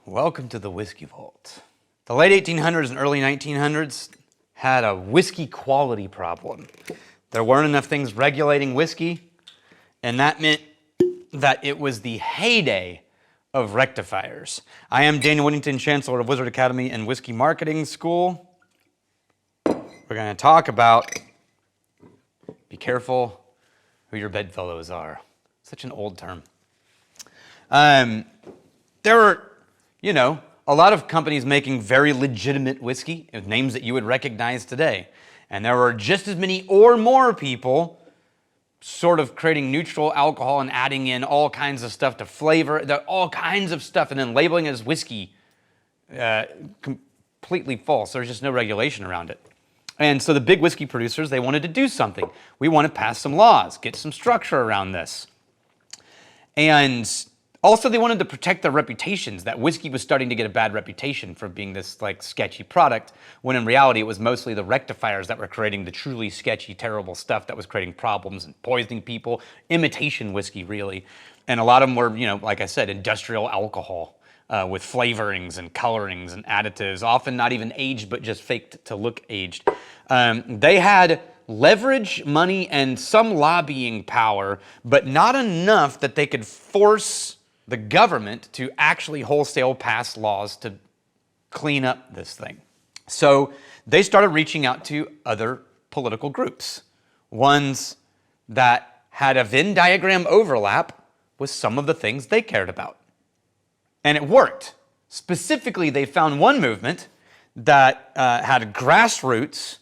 Welcome to the Whiskey Vault. The late 1800s and early 1900s had a whiskey quality problem. There weren't enough things regulating whiskey, and that meant that it was the heyday of rectifiers. I am Daniel Whittington, Chancellor of Wizard Academy and Whiskey Marketing School. We're going to talk about, be careful who your bedfellows are. Such an old term. There were, a lot of companies making very legitimate whiskey with names that you would recognize today. And there were just as many or more people sort of creating neutral alcohol and adding in all kinds of stuff to flavor, all kinds of stuff, and then labeling it as whiskey. Completely false. There's just no regulation around it. And so the big whiskey producers, they wanted to do something. We want to pass some laws, get some structure around this. And also, they wanted to protect their reputations, that whiskey was starting to get a bad reputation for being this sketchy product, when in reality it was mostly the rectifiers that were creating the truly sketchy, terrible stuff that was creating problems and poisoning people. Imitation whiskey, really. And a lot of them were, like I said, industrial alcohol with flavorings and colorings and additives, often not even aged, but just faked to look aged. They had leverage, money, and some lobbying power, but not enough that they could force the government to actually wholesale pass laws to clean up this thing. So they started reaching out to other political groups, ones that had a Venn diagram overlap with some of the things they cared about. And it worked. Specifically, they found one movement that had grassroots,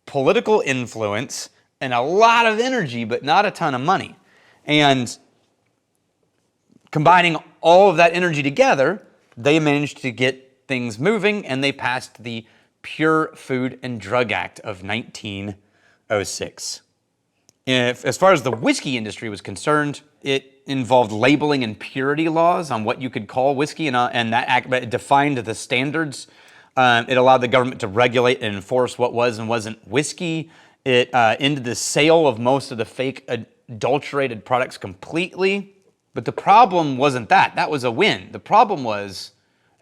political influence, and a lot of energy, but not a ton of money. And combining all of that energy together, they managed to get things moving, and they passed the Pure Food and Drug Act of 1906. As far as the whiskey industry was concerned, it involved labeling and purity laws on what you could call whiskey, and that act defined the standards. It allowed the government to regulate and enforce what was and wasn't whiskey. It ended the sale of most of the fake adulterated products completely. But the problem wasn't that. That was a win. The problem was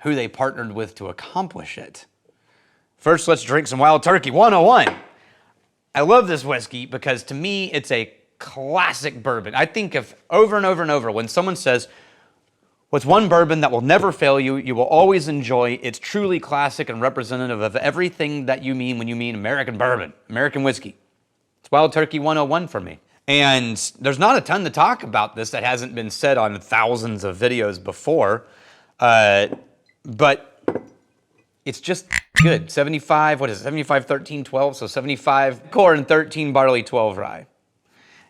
who they partnered with to accomplish it. First, let's drink some Wild Turkey 101. I love this whiskey because to me, it's a classic bourbon. I think of over and over and over when someone says, what's one bourbon that will never fail you, you will always enjoy, it's truly classic and representative of everything that you mean when you mean American bourbon, American whiskey. It's Wild Turkey 101 for me. And there's not a ton to talk about this that hasn't been said on thousands of videos before, but it's just good. 75, 13, 12? So 75 corn, 13 barley, 12 rye.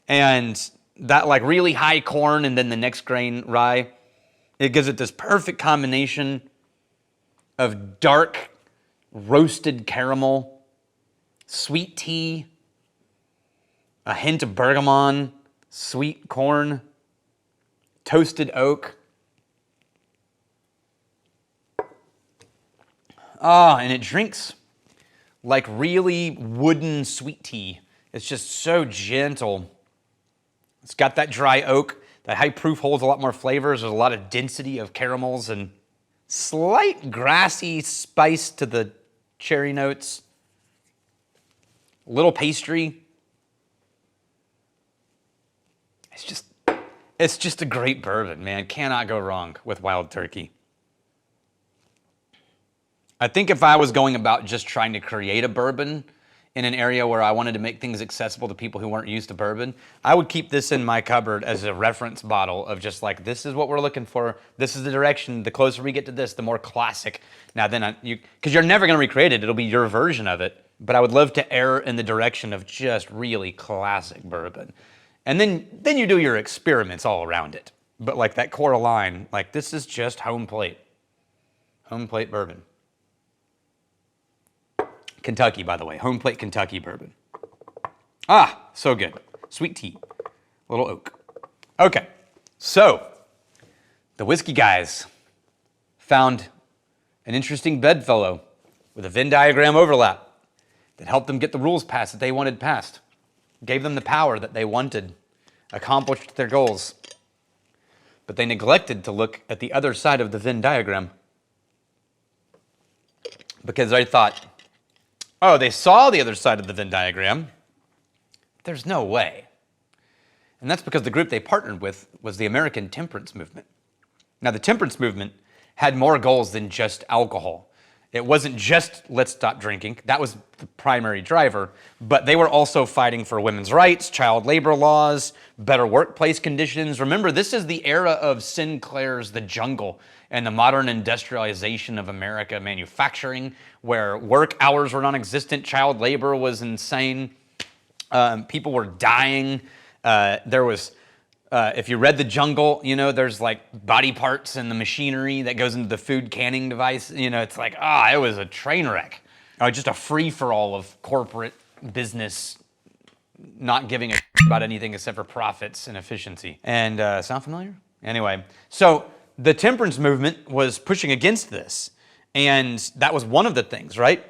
And that really high corn and then the next grain rye, it gives it this perfect combination of dark roasted caramel, sweet tea, a hint of bergamot, sweet corn, toasted oak. And it drinks like really wooden sweet tea. It's just so gentle. It's got that dry oak. That high proof holds a lot more flavors. There's a lot of density of caramels and slight grassy spice to the cherry notes. A little pastry. It's just a great bourbon, man. Cannot go wrong with Wild Turkey. I think if I was going about just trying to create a bourbon in an area where I wanted to make things accessible to people who weren't used to bourbon, I would keep this in my cupboard as a reference bottle of just this is what we're looking for. This is the direction. The closer we get to this, the more classic. Now then, because you're never going to recreate it. It'll be your version of it. But I would love to err in the direction of just really classic bourbon. And then you do your experiments all around it. But that core line, this is just home plate. Home plate bourbon. Kentucky, by the way. Home plate Kentucky bourbon. So good. Sweet tea. Little oak. Okay, so the whiskey guys found an interesting bedfellow with a Venn diagram overlap that helped them get the rules passed that they wanted passed. Gave them the power that they wanted, accomplished their goals. But they neglected to look at the other side of the Venn diagram. because I thought, oh, they saw the other side of the Venn diagram. There's no way. And that's because the group they partnered with was the American temperance movement. Now, the temperance movement had more goals than just alcohol. It wasn't just let's stop drinking. That was the primary driver. But they were also fighting for women's rights, child labor laws, better workplace conditions. Remember, this is the era of Sinclair's The Jungle and the modern industrialization of America, manufacturing, where work hours were non-existent, child labor was insane, people were dying. There was, if you read The Jungle, you know, there's like body parts and the machinery that goes into the food canning device. You know, it's like, it was a train wreck. Just a free-for-all of corporate business not giving a about anything except for profits and efficiency. And sound familiar? Anyway, so the temperance movement was pushing against this. And that was one of the things, right?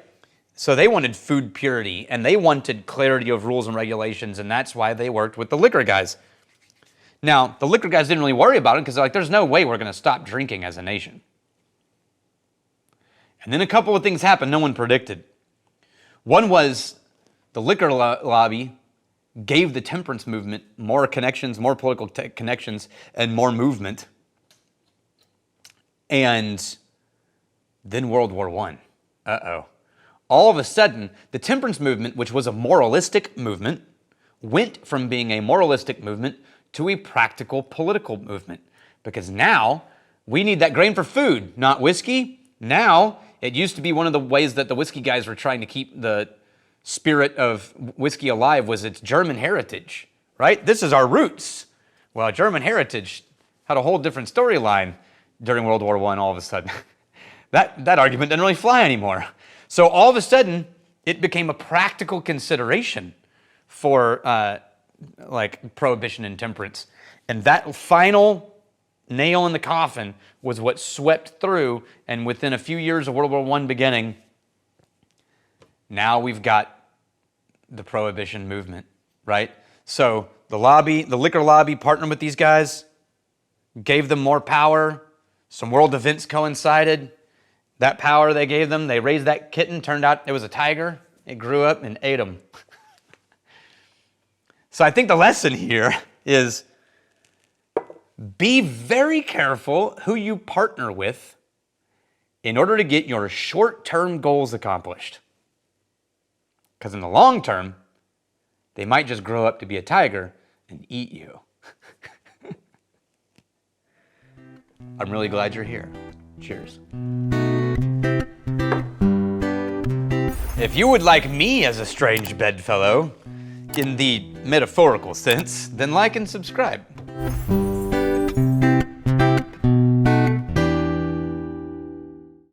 So they wanted food purity and they wanted clarity of rules and regulations, and that's why they worked with the liquor guys. Now, the liquor guys didn't really worry about it because they're like, there's no way we're going to stop drinking as a nation. And then a couple of things happened no one predicted. One was the liquor lobby gave the temperance movement more connections, more political connections, and more movement. And then World War I. All of a sudden, the temperance movement, which was a moralistic movement, went from being a moralistic movement to a practical political movement. Because now, we need that grain for food, not whiskey. Now, it used to be one of the ways that the whiskey guys were trying to keep the spirit of whiskey alive was its German heritage, right? This is our roots. Well, German heritage had a whole different storyline during World War I all of a sudden. That argument doesn't really fly anymore. So all of a sudden, it became a practical consideration for like prohibition and temperance. And that final nail in the coffin was what swept through, and within a few years of World War I beginning, now we've got the prohibition movement, right? So the liquor lobby partnered with these guys, gave them more power, some world events coincided. That power they gave them, they raised that kitten, turned out it was a tiger. It grew up and ate them. So I think the lesson here is be very careful who you partner with in order to get your short-term goals accomplished. Because in the long term, they might just grow up to be a tiger and eat you. I'm really glad you're here. Cheers. If you would like me as a strange bedfellow, in the metaphorical sense, then like and subscribe.